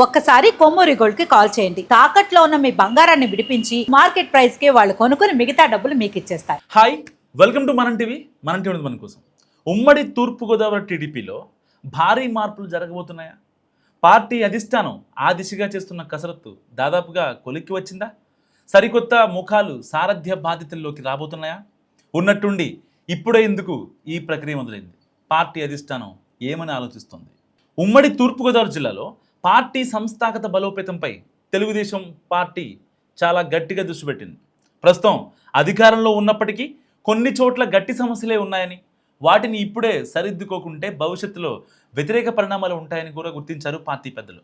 ఒక్కసారి కొమ్మూరి గోల్డ్ కి కాల్ చేయండి. తాకట్లో ఉన్న మీ బంగారాన్ని విడిపించి మార్కెట్ ప్రైస్ కి వాళ్ళు కొనుక్కుని మిగతా డబ్బులు మీకు ఇచ్చేస్తారు. హాయ్, వెల్కమ్ టు మనం టీవీ. మన టీవీ మన కోసం. ఉమ్మడి తూర్పుగోదావరి టీడీపీలో భారీ మార్పులు జరగబోతున్నాయా? పార్టీ అధిష్టానం ఆ దిశగా చేస్తున్న కసరత్తు దాదాపుగా కొలిక్కి వచ్చిందా? సరికొత్త ముఖాలు సారథ్య బాధ్యతల్లోకి రాబోతున్నాయా? ఉన్నట్టుండి ఇప్పుడే ఎందుకు ఈ ప్రక్రియ మొదలైంది? పార్టీ అధిష్టానం ఏమని ఆలోచిస్తుంది? ఉమ్మడి తూర్పుగోదావరి జిల్లాలో పార్టీ సంస్థాగత బలోపేతంపై తెలుగుదేశం పార్టీ చాలా గట్టిగా దృష్టి పెట్టింది. ప్రస్తుతం అధికారంలో ఉన్నప్పటికీ కొన్ని చోట్ల గట్టి సమస్యలే ఉన్నాయని, వాటిని ఇప్పుడే సరిదిద్దుకోకుంటే భవిష్యత్తులో వ్యతిరేక పరిణామాలు ఉంటాయని కూడా గుర్తించారు పార్టీ పెద్దలు.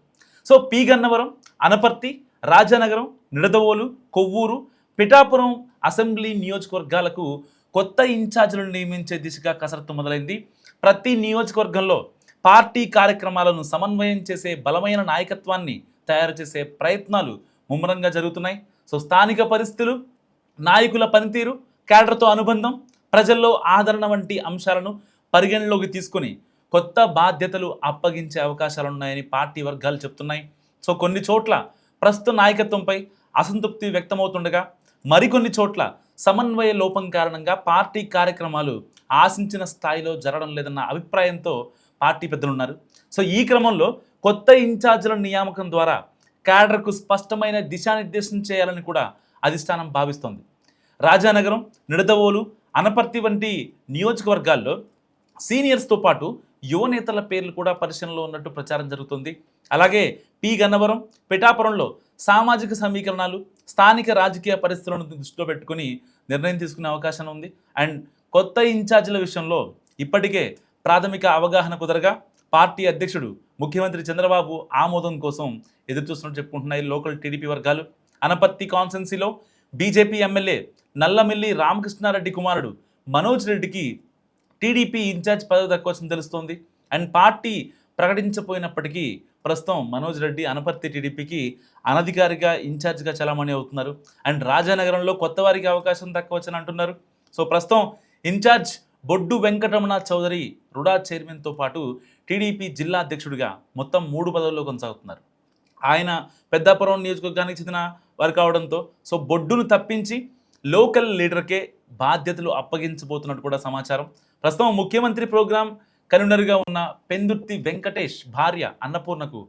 So P Gannavaram, Anaparthi, Rajanagaram, Nidadavolu, Kovvur, Pithapuram assembly నియోజకవర్గాలకు కొత్త ఇన్ఛార్జీలను నియమించే దిశగా కసరత్తు మొదలైంది. ప్రతి నియోజకవర్గంలో పార్టీ కార్యక్రమాలను సమన్వయం చేసే బలమైన నాయకత్వాన్ని తయారు చేసే ప్రయత్నాలు ముమ్మరంగా జరుగుతున్నాయి. సో స్థానిక పరిస్థితులు, నాయకుల పనితీరు, క్యాడర్తో అనుబంధం, ప్రజల్లో ఆదరణ వంటి అంశాలను పరిగణలోకి తీసుకుని కొత్త బాధ్యతలు అప్పగించే అవకాశాలున్నాయని పార్టీ వర్గాలు చెప్తున్నాయి. సో కొన్ని చోట్ల ప్రస్తుత నాయకత్వంపై అసంతృప్తి వ్యక్తమవుతుండగా, మరికొన్ని చోట్ల సమన్వయ లోపం కారణంగా పార్టీ కార్యక్రమాలు ఆశించిన స్థాయిలో జరగడం లేదన్న అభిప్రాయంతో పార్టీ పెద్దలున్నారు. సో ఈ క్రమంలో కొత్త ఇన్ఛార్జీల నియామకం ద్వారా క్యాడర్కు స్పష్టమైన దిశానిర్దేశం చేయాలని కూడా అధిష్టానం భావిస్తోంది. రాజానగరం, నిడదవోలు, అనపర్తి వంటి నియోజకవర్గాల్లో సీనియర్స్తో పాటు యువ నేతల పేర్లు కూడా పరిశీలనలో ఉన్నట్టు ప్రచారం జరుగుతుంది. అలాగే పి గన్నవరం, పిఠాపురంలో సామాజిక సమీకరణాలు, స్థానిక రాజకీయ పరిస్థితులను దృష్టిలో పెట్టుకుని నిర్ణయం తీసుకునే అవకాశం ఉంది. అండ్ కొత్త ఇన్ఛార్జీల విషయంలో ఇప్పటికే ప్రాథమిక అవగాహన కుదరగా పార్టీ అధ్యక్షుడు ముఖ్యమంత్రి చంద్రబాబు ఆమోదం కోసం ఎదురుచూస్తున్నట్టు చెప్పుకుంటున్నాయి లోకల్ టీడీపీ వర్గాలు. అనపర్తి కాన్స్టిట్యున్సీలో బీజేపీ ఎమ్మెల్యే నల్లమిల్లి రామకృష్ణారెడ్డి కుమారుడు మనోజ్ రెడ్డికి టీడీపీ ఇన్ఛార్జ్ పదవి దక్కొచ్చని తెలుస్తోంది. అండ్ పార్టీ ప్రకటించపోయినప్పటికీ ప్రస్తుతం మనోజ్ రెడ్డి అనపర్తి టీడీపీకి అనధికారిగా ఇన్ఛార్జ్గా చలామణి అవుతున్నారు. అండ్ రాజానగరంలో కొత్త వారికి అవకాశం దక్కవచ్చని అంటున్నారు. సో ప్రస్తుతం ఇన్ఛార్జ్ బొడ్డు వెంకటరమణ చౌదరి రుడా చైర్మన్తో పాటు టీడీపీ జిల్లా అధ్యక్షుడిగా మొత్తం 3 పదవుల్లో కొనసాగుతున్నారు. ఆయన పెద్దాపురం నియోజకవర్గానికి చెందిన వారు కావడంతో సో బొడ్డును తప్పించి లోకల్ లీడర్కే బాధ్యతలు అప్పగించబోతున్నట్టు కూడా సమాచారం. ప్రస్తుతం ముఖ్యమంత్రి ప్రోగ్రాం కన్వీనర్గా ఉన్న పెందుర్తి వెంకటేష్ భార్య అన్నపూర్ణకు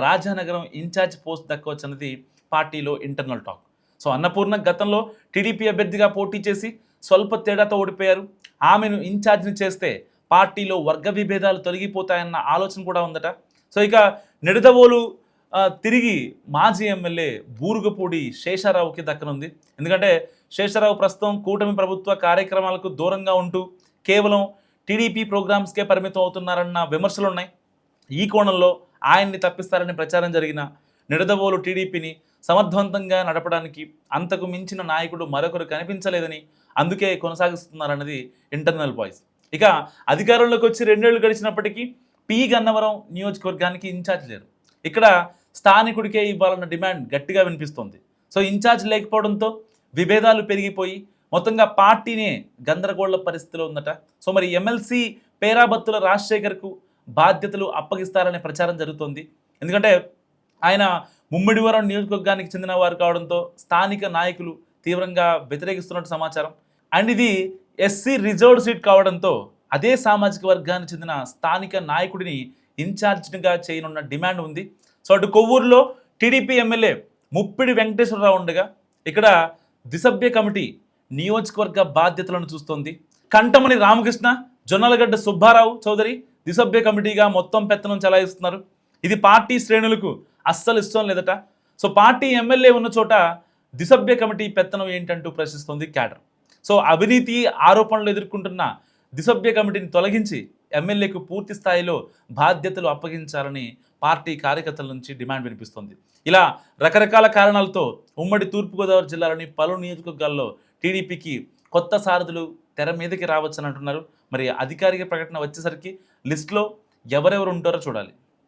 రాజానగరం ఇన్ఛార్జ్ పోస్ట్ దక్కవచ్చన్నది పార్టీలో ఇంటర్నల్ టాక్. సో అన్నపూర్ణ గతంలో టీడీపీ అభ్యర్థిగా పోటీ చేసి స్వల్ప తేడాతో ఓడిపోయారు. ఆమెను ఇన్ఛార్జ్ని చేస్తే పార్టీలో వర్గ విభేదాలు తొలగిపోతాయన్న ఆలోచన కూడా ఉందట. సో ఇక నిడదవోలు తిరిగి మాజీ ఎమ్మెల్యే బూరుగుపూడి శేషారావుకి దక్కనుంది. ఎందుకంటే శేషారావు ప్రస్తుతం కూటమి ప్రభుత్వ కార్యక్రమాలకు దూరంగా ఉంటూ కేవలం టీడీపీ ప్రోగ్రామ్స్కే పరిమితం అవుతున్నారన్న విమర్శలు ఉన్నాయి. ఈ కోణంలో ఆయన్ని తప్పిస్తారని ప్రచారం జరిగిన నిడదవోలు టీడీపీని సమర్థవంతంగా నడపడానికి అంతకు మించిన నాయకుడు మరొకరు కనిపించలేదని, అందుకే కొనసాగిస్తున్నారన్నది ఇంటర్నల్ వాయిస్. ఇక అధికారంలోకి వచ్చి 2 ఏళ్లు గడిచినప్పటికీ పి గన్నవరం నియోజకవర్గానికి ఇన్ఛార్జ్ లేరు. ఇక్కడ స్థానికుడికే ఇవ్వాలన్న డిమాండ్ గట్టిగా వినిపిస్తోంది. సో ఇన్ఛార్జ్ లేకపోవడంతో విభేదాలు పెరిగిపోయి మొత్తంగా పార్టీనే గందరగోళ పరిస్థితిలో ఉందట. సో మరి ఎమ్మెల్సీ పేరాబత్తుల రాజశేఖర్కు బాధ్యతలు అప్పగిస్తారనే ప్రచారం జరుగుతోంది. ఎందుకంటే ఆయన ముమ్మిడివరం నియోజకవర్గానికి చెందిన వారు కావడంతో స్థానిక నాయకులు తీవ్రంగా వ్యతిరేకిస్తున్నట్టు సమాచారం. అండ్ ఇది ఎస్సీ రిజర్వ్డ్ సీట్ కావడంతో అదే సామాజిక వర్గానికి చెందిన స్థానిక నాయకుడిని ఇన్ఛార్జ్గా చేయనున్న డిమాండ్ ఉంది. సో అటు కొవ్వూరులో టీడీపీ ఎమ్మెల్యే ముప్పిడి వెంకటేశ్వరరావు ఉండగా ఇక్కడ ద్విసభ్య కమిటీ నియోజకవర్గ బాధ్యతలను చూస్తోంది. కంటమణి రామకృష్ణ, జొన్నలగడ్డ సుబ్బారావు చౌదరి ద్విసభ్య కమిటీగా మొత్తం పెత్తనం చెలాయిస్తున్నారు. ఇది పార్టీ శ్రేణులకు అస్సలు ఇష్టం లేదట. సో పార్టీ ఎమ్మెల్యే ఉన్న చోట ద్విసభ్య కమిటీ పెత్తనం ఏంటంటూ ప్రశ్నిస్తోంది క్యాడర్. సో అవినీతి ఆరోపణలు ఎదుర్కొంటున్న ద్విసభ్య కమిటీని తొలగించి ఎమ్మెల్యేకు పూర్తి స్థాయిలో బాధ్యతలు అప్పగించాలని పార్టీ కార్యకర్తల నుంచి డిమాండ్ వినిపిస్తోంది. ఇలా రకరకాల కారణాలతో ఉమ్మడి తూర్పుగోదావరి జిల్లాలోని పలు నియోజకవర్గాల్లో టీడీపీకి కొత్త సారథులు తెర మీదకి రావచ్చని అంటున్నారు. మరి అధికారిక ప్రకటన వచ్చేసరికి లిస్టులో ఎవరెవరు ఉంటారో చూడాలి.